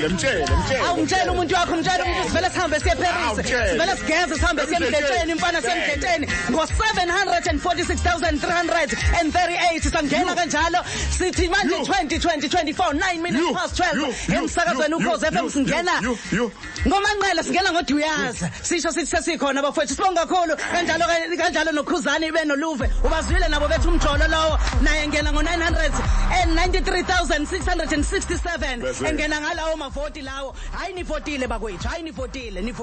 mtshele. Awumtshela umuntu wakho, umtshela umuntu sivele sihambe siye eParis. Sivele sigeze sihambe siye emdletsheni, imfana semdletsheni ngo746,338 sangena kanjalo. Sithi manje 2024 9 minutes past 12 emsakazweni Ukhozi FM singena. Ngomanqela singena ngoDuyaza. Sisho sithi sesikhona bafowethu. Sibonga kakhulu kanjalo noKhuzani benoluve. Ubazwile nabo bethu umjolo lowo naye ngena ngo993,667 engena ngalawo mavoti lawo. Hayi nivotile bakwethu, hayi nivotile.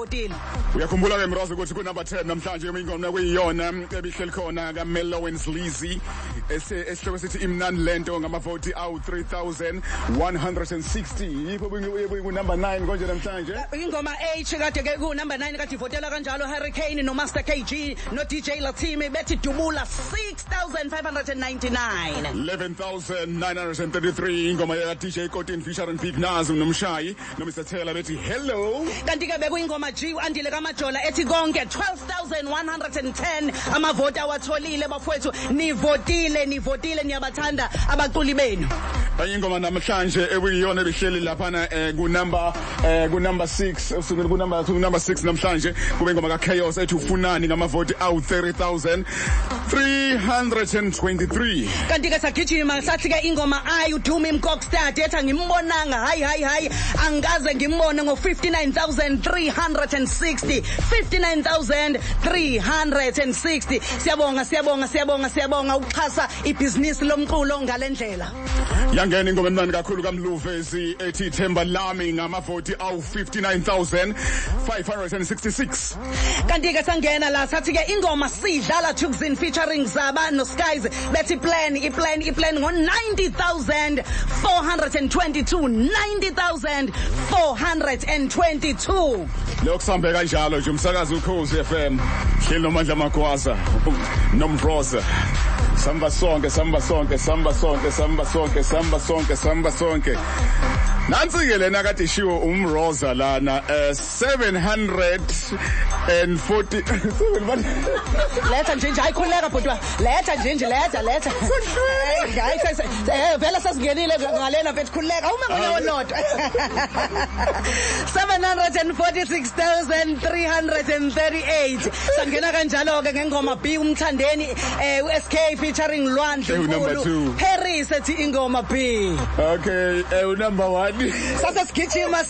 Uyakhumbula ke Mrozo ukuthi ku number 10 namhlanje ingoma kuyiyona ebihleli khona ka Mellow and Sleazy esihloko sithi Umlando ngamavoti awu 3,160. Yipho ku number 9 konje namhlanje. Ingoma H kade ke ku number 9 kade ivotela kanjalo Hurricane no Master KG no DJ Latimi bethi dubula 6,599. 11,933 ingoma ya DJ Kotin Fisher and Big Nas nomshayi no Mr Taylor bethi hello. Kanti ke bekuyingoma G andile kaMajola ethi konke 12,110 amavoti awatholile bafowethu. Nivotile niyabathanda abaculi benu. Ingoma namhlanje ekuyiyona ebihleli laphana ku number 6 usukela ku number 6 namhlanje kube ingoma ka Chaos ethi ufunani ngamavoti awu 30,323. Kanti ke sagijima sathi ke ingoma ayudumi imkokstad ethi ngimbonanga hayi angikaze ngimbone ngo 59,360 59,360. Siyabonga ukuxhasa ibhizinisi lomculo ngalendlela. Yangena ingoma emnandi kakhulu kaMluvezi ethi Themba Lami ngamavoti awu 59,566. Kanti ke sangena la sathi ke ingoma sidlala Tukzin featuring Zaba no Skies bethi plan ngo 90,422 90,422. Lokusambe kanjalo nje umsakazi Ukhozi FM hleli nomandla magwaza nomroza samba sonke nansi ke lena kade ishiwo umroza lana 740 letha nje ayikhuleka bhodwa letha nje letha hayi vela sasingenile ngalena bethi khuleka uma kuleyo noto 746,338 sangena kanjalo ke ngengoma B umthandeni uSK featuring Lwandle Nkulu Paris ethi ingoma B. Okay number 1 sasa sigijima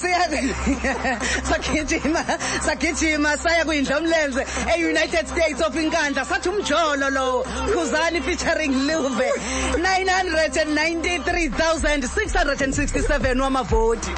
sagijima saya kuindlomlenze eUnited States of Inkandla sathi umjolo lo Ukhuzani featuring Luve 993,667 wamavoti.